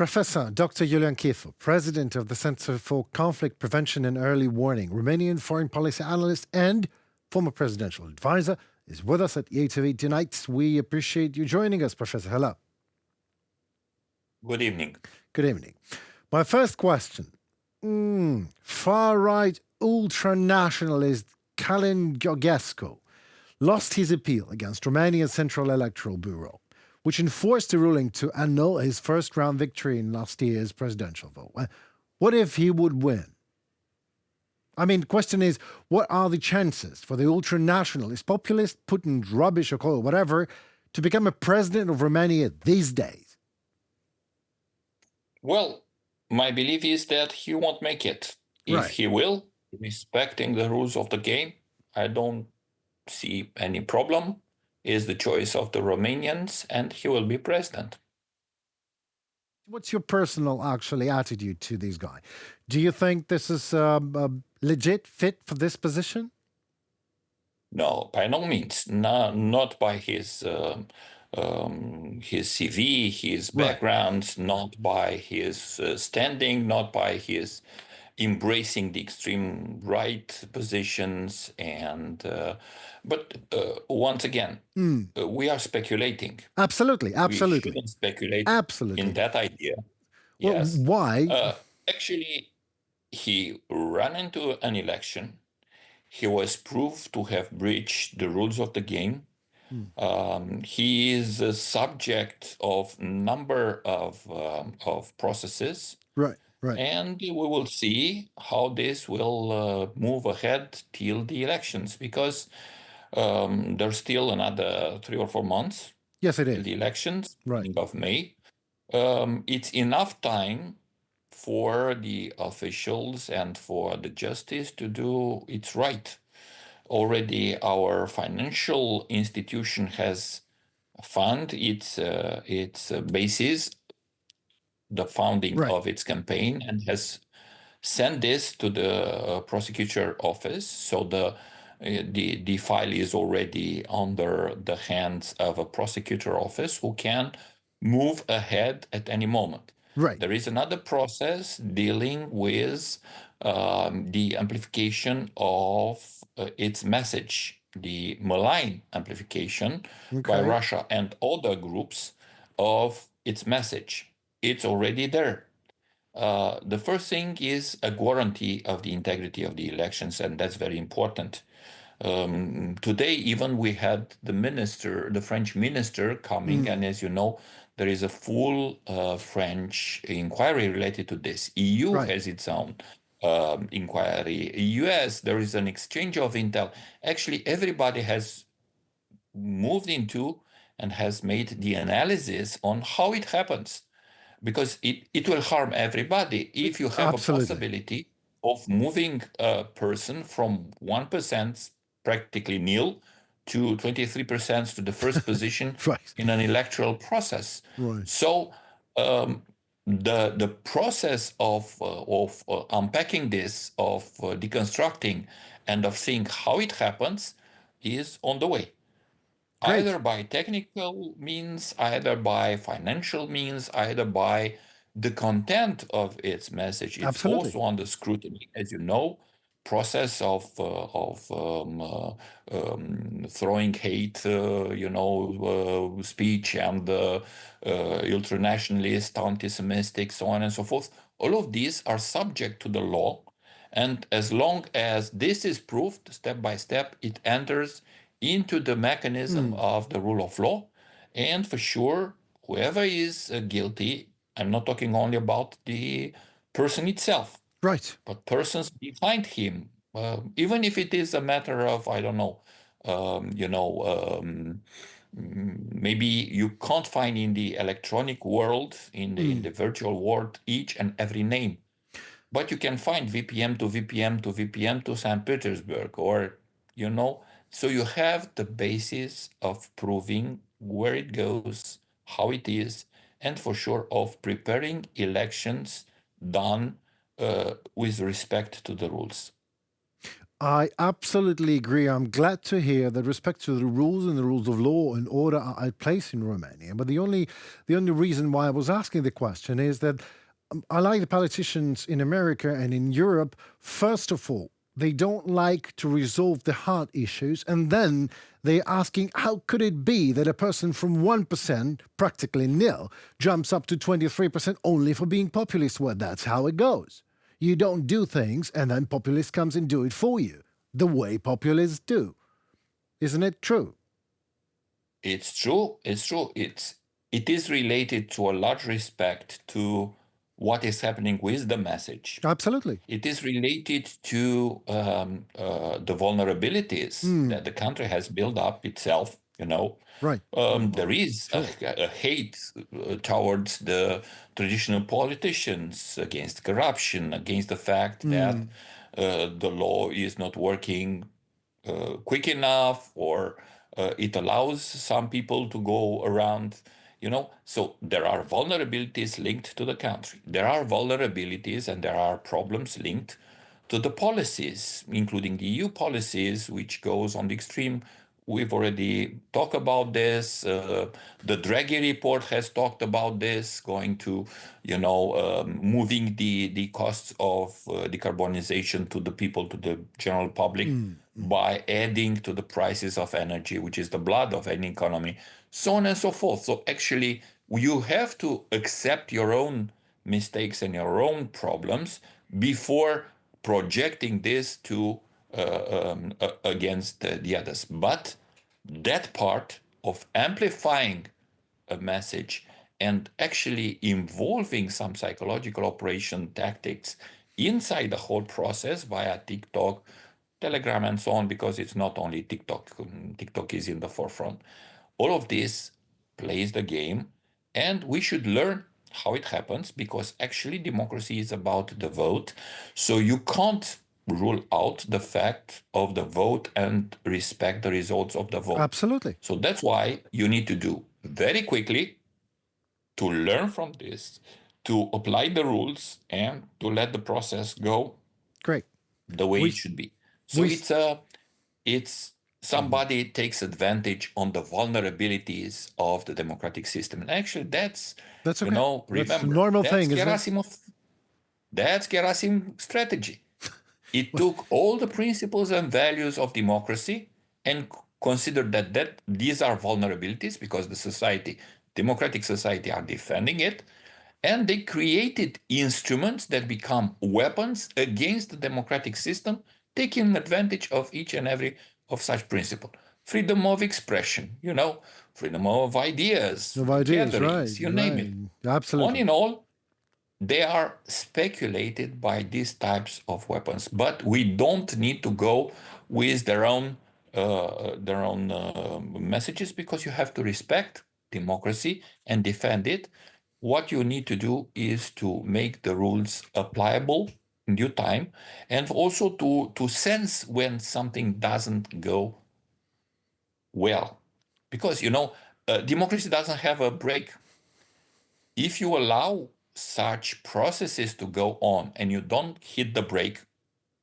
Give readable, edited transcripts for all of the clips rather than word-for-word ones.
Professor Dr. Yulian Chifu, President of the Center for Conflict Prevention and Early Warning, Romanian foreign policy analyst and former presidential advisor, is with us at UATV tonight. We appreciate you joining us, Professor. Hello. Good evening. Good evening. My first question. Far-right ultranationalist Calin Georgescu lost his appeal against Romania's Central Electoral Bureau, which enforced a ruling to annul his first-round victory in last year's presidential vote. What if he would win? I mean, the question is, what are the chances for the ultranationalist, populist, Putin, rubbish, or call it whatever, to become a president of Romania these days? Well, my belief is that he won't make it. If he will, respecting the rules of the game, I don't see any problem. Is the choice of the Romanians, and he will be president. What's your personal, attitude to this guy? Do you think this is a legit fit for this position? No, by no means. Not by his CV, his background, not by his standing, not by his embracing the extreme right positions, and but once again, we are speculating. Absolutely. We shouldn't speculate in that idea. Well, yes. Why? Actually, he ran into an election. He was proved to have breached the rules of the game. He is a subject of number of processes. Right. And we will see how this will move ahead till the elections, because there's still another 3 or 4 months. Yes, it is. The elections, beginning of May. It's enough time for the officials and for the justice to do its right. Already our financial institution has found its basis, the founding of its campaign, and has sent this to the prosecutor office. So the file is already under the hands of a prosecutor office who can move ahead at any moment. There is another process dealing with the amplification of its message, the malign amplification by Russia and other groups of its message. It's already there. The first thing is a guarantee of the integrity of the elections, and that's very important. Today, even we had the French minister coming, and as you know, there is a full French inquiry related to this. EU has its own inquiry. US, there is an exchange of intel. Actually, everybody has moved into and has made the analysis on how it happens, because it will harm everybody. If you have a possibility of moving a person from 1%, practically nil, to 23% to the first position in an electoral process. So the process of unpacking this, of deconstructing, and of seeing how it happens is on the way. Either by technical means, either by financial means, either by the content of its message. It's also under scrutiny, as you know. Process of throwing hate, speech, and ultranationalist, anti-Semitic, so on and so forth. All of these are subject to the law, and as long as this is proved step by step, it enters into the mechanism of the rule of law. And for sure, whoever is guilty, I'm not talking only about the person itself, but persons behind him, even if it is a matter of, I don't know, maybe you can't find in the electronic world, in the virtual world, each and every name, but you can find VPN to VPN to VPN to St. Petersburg, or, so you have the basis of proving where it goes, how it is, and for sure of preparing elections done with respect to the rules. I absolutely agree. I'm glad to hear that respect to the rules and the rules of law and order are at place in Romania. But the only reason why I was asking the question is that I like the politicians in America and in Europe. First of all, they don't like to resolve the hard issues, and then they're asking how could it be that a person from 1%, practically nil, jumps up to 23% only for being populist? Well, that's how it goes. You don't do things, and then populists comes and do it for you, the way populists do. Isn't it true? It's true. It's true. It is related to a large respect to what is happening with the message. Absolutely. It is related to the vulnerabilities that the country has built up itself. Right. There is Sure. a hate towards the traditional politicians, against corruption, against the fact that the law is not working quick enough, or it allows some people to go around. So there are vulnerabilities linked to the country. There are vulnerabilities and there are problems linked to the policies, including the EU policies, which goes on the extreme. We've already talked about this. The Draghi report has talked about this, going to, moving the costs of decarbonization to the people, to the general public, by adding to the prices of energy, which is the blood of any economy, so on and so forth. So actually, you have to accept your own mistakes and your own problems before projecting this to against the others. But that part of amplifying a message and actually involving some psychological operation tactics inside the whole process via TikTok, Telegram, and so on, because it's not only TikTok. TikTok is in the forefront. All of this plays the game, and we should learn how it happens, because actually democracy is about the vote. So you can't rule out the fact of the vote and respect the results of the vote. Absolutely. So that's why you need to do very quickly, to learn from this, to apply the rules, and to let the process go Great. the way We it should be. So we it's somebody takes advantage on the vulnerabilities of the democratic system. And actually, that's that's okay. That's a remember, normal that's thing, isn't it? Gerasim's strategy. It took all the principles and values of democracy and considered that these are vulnerabilities, because the democratic society are defending it, and they created instruments that become weapons against the democratic system, taking advantage of each and every of such principle. Freedom of expression, freedom of ideas, Of ideas, gatherings, you name it. All Absolutely. in all, they are speculated by these types of weapons, but we don't need to go with their own messages, because you have to respect democracy and defend it. What you need to do is to make the rules applicable in due time, and also to sense when something doesn't go well, because democracy doesn't have a break. If you allow such processes to go on and you don't hit the brake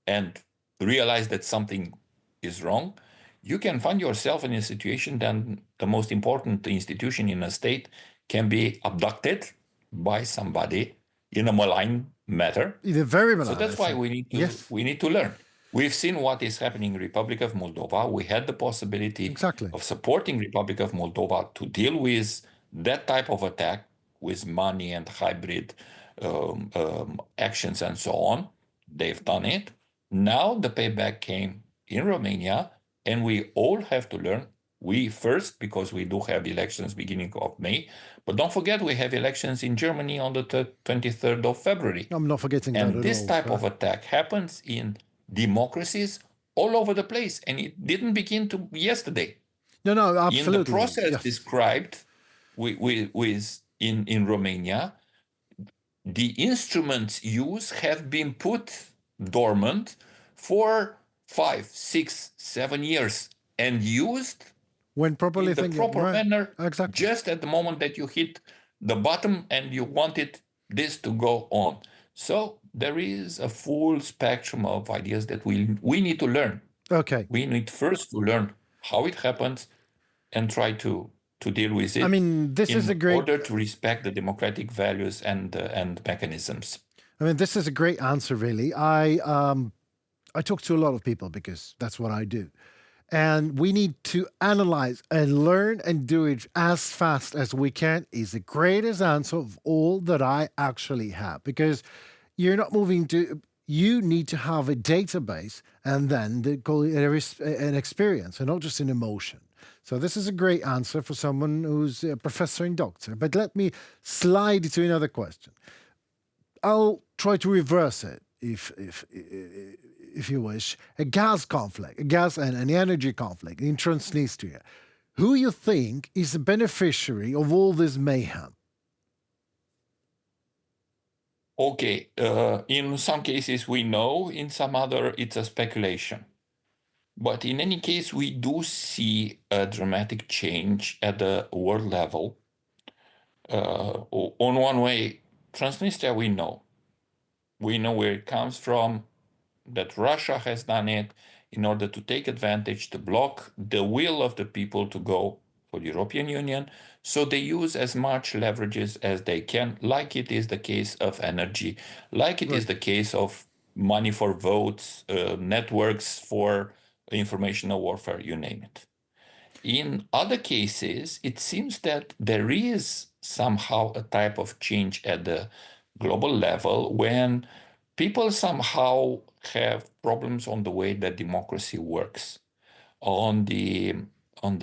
and realize that something is wrong, you can find yourself in a situation that the most important institution in a state can be abducted by somebody in a malign matter. They're very So malign. that's why Yes. we need to learn. We've seen what is happening in Republic of Moldova. We had the possibility Exactly. of supporting Republic of Moldova to deal with that type of attack with money and hybrid actions and so on. They've done it. Now the payback came in Romania, and we all have to learn. We first, because we do have elections beginning of May, but don't forget we have elections in Germany on the 23rd of February. I'm not forgetting that And at this all. type of attack happens in democracies all over the place, and it didn't begin to yesterday. No, In the absolutely. process Yes. described in Romania, the instruments used have been put dormant for 5, 6, 7 years and used When properly in the thinking, proper right? manner Exactly. just at the moment that you hit the bottom and you wanted this to go on. So there is a full spectrum of ideas that we need to learn. Okay. We need first to learn how it happens and try to deal with I it mean, this is in a great. order to respect the democratic values and mechanisms. I mean, this is a great answer, really. I talk to a lot of people because that's what I do. And we need to analyze and learn and do it as fast as we can is the greatest answer of all that I actually have. Because you're not moving to, you need to have a database and then there is an experience and not just an emotion. So this is a great answer for someone who's a professor and doctor. But let me slide to another question. I'll try to reverse it if you wish. A gas conflict, a gas and an energy conflict in Transnistria. Who you think is the beneficiary of all this mayhem? Okay, in some cases we know, in some other it's a speculation. But in any case, we do see a dramatic change at the world level. On one way, Transnistria, we know where it comes from, that Russia has done it in order to take advantage, to block the will of the people to go for the European Union. So they use as much leverages as they can, like it is the case of energy, like it is the case of money for votes, networks for informational warfare, you name it. In other cases, it seems that there is somehow a type of change at the global level when people somehow have problems on the way that democracy works, on the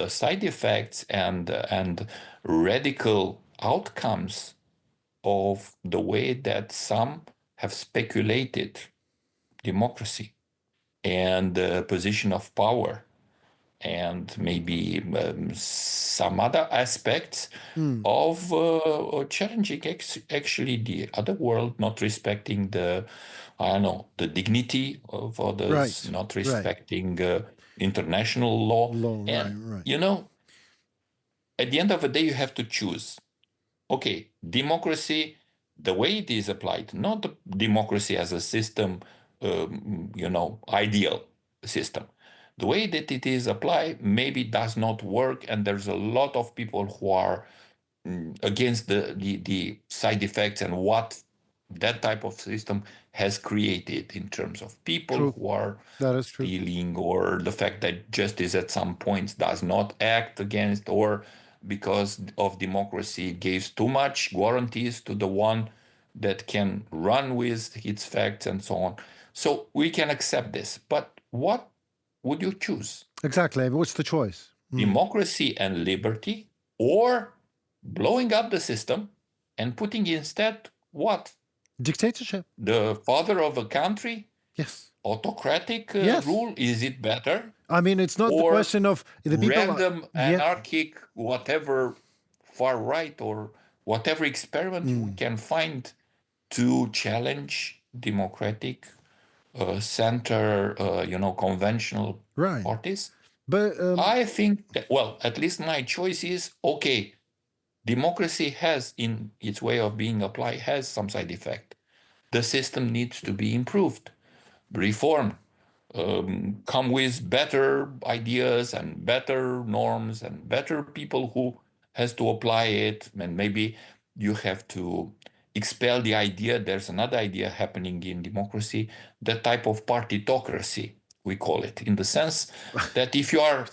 side effects and radical outcomes of the way that some have speculated democracy and the position of power and maybe some other aspects of challenging actually the other world, not respecting I don't know, the dignity of others, not respecting international law. And, you know, at the end of the day, you have to choose. Okay, democracy, the way it is applied, not the democracy as a system, ideal system. The way that it is applied maybe does not work, and there's a lot of people who are against the side effects and what that type of system has created in terms of people who are stealing, or the fact that justice at some points does not act against, or because of democracy gives too much guarantees to the one that can run with its facts and so on. So we can accept this. But what would you choose? Exactly. What's the choice? Democracy and liberty, or blowing up the system and putting instead what? Dictatorship. The father of a country? Yes. Autocratic rule? Is it better? I mean, it's not the question of the people random, anarchic, whatever far right or whatever experiment we can find to challenge democratic center, conventional parties. But I think that, well, at least my choice is, okay, democracy has, in its way of being applied, has some side effect. The system needs to be improved, reformed, come with better ideas and better norms and better people who has to apply it. And maybe you have to expel the idea. There's another idea happening in democracy, the type of partitocracy, we call it, in the sense that if you have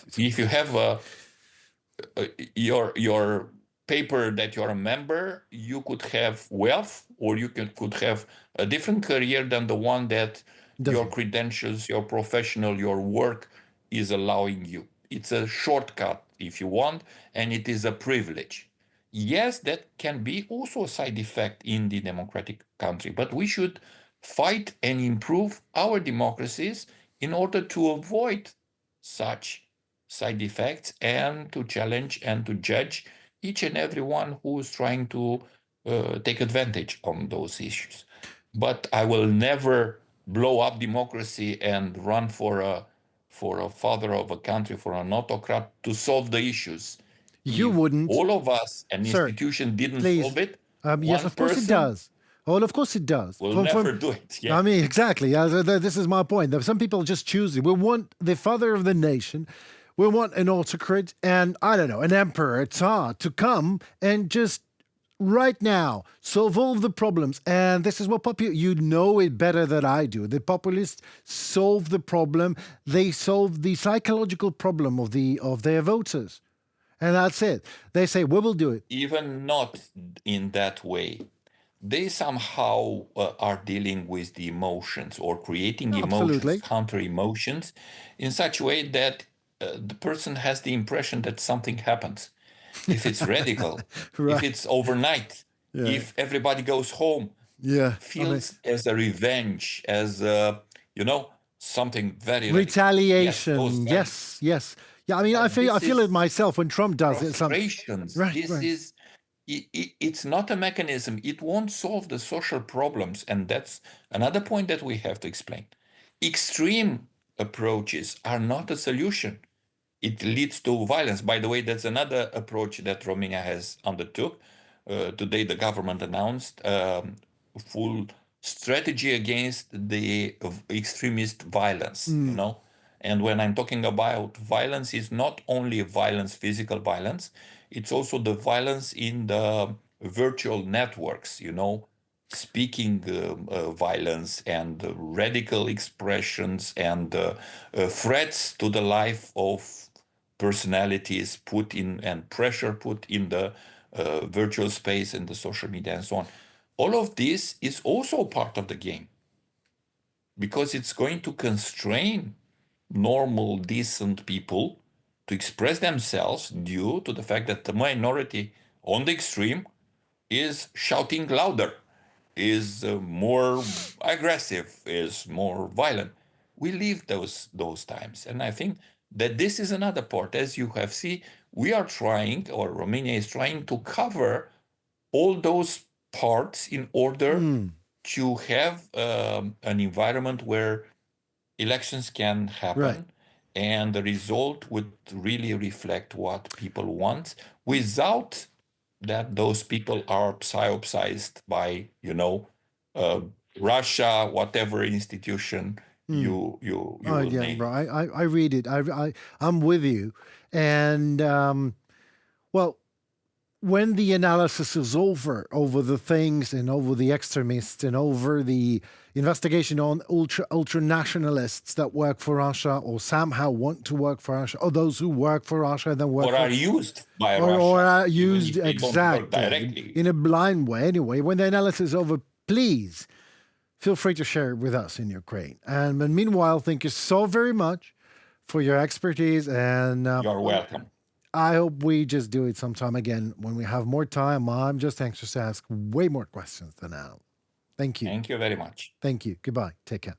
your paper that you're a member, you could have wealth, or you could have a different career than the one that your credentials, your professional, your work is allowing you. It's a shortcut if you want, and it is a privilege. Yes, that can be also a side effect in the democratic country, but we should fight and improve our democracies in order to avoid such side effects and to challenge and to judge each and every one who is trying to take advantage on those issues. But I will never blow up democracy and run for a father of a country, for an autocrat to solve the issues. You wouldn't. All of us, an institution didn't solve it. Yes, of course it does. Oh, and of course it does. We'll never do it. Yeah. I mean, exactly. This is my point. Some people just choose it. We want the father of the nation. We want an autocrat and, I don't know, an emperor, a Tsar to come and just right now solve all the problems. And this is what you know it better than I do. The populists solve the problem. They solve the psychological problem of their voters. And that's it. They say, we will do it. Even not in that way. They somehow are dealing with the emotions or creating Absolutely. emotions, counter emotions, in such a way that the person has the impression that something happens. If it's radical, Right. if it's overnight, Yeah. if everybody goes home, Yeah. feels as a revenge, as something very retaliation. Yes. Yeah, I mean, I feel it myself when Trump does it. Frustrations. Is it's not a mechanism. It won't solve the social problems, and that's another point that we have to explain. Extreme approaches are not a solution. It leads to violence. By the way, that's another approach that Romania has undertook. Today, the government announced full strategy against the extremist violence. And when I'm talking about violence, it's not only violence, physical violence. It's also the violence in the virtual networks. Speaking violence and radical expressions and threats to the life of personalities put in and pressure put in the virtual space and the social media and so on. All of this is also part of the game because it's going to constrain normal, decent people to express themselves due to the fact that the minority on the extreme is shouting louder, is more aggressive, is more violent. We live those times. And I think that this is another part. As you have seen, we are trying, or Romania is trying to cover all those parts in order to have an environment where elections can happen. Right. And the result would really reflect what people want without that those people are psyopsized by, Russia, whatever institution you will name. Bro, I read it. I'm with you. And, well, when the analysis is over the things and over the extremists and over the investigation on ultranationalists that work for Russia or somehow want to work for Russia, or those who work for Russia then work or are used by Russia, or are used even if they don't work exactly directly. in a blind way. Anyway, when the analysis is over, please feel free to share it with us in Ukraine. And meanwhile, thank you so very much for your expertise. And you're welcome. I hope we just do it sometime again when we have more time. I'm just anxious to ask way more questions than now. Thank you. Thank you very much. Thank you. Goodbye. Take care.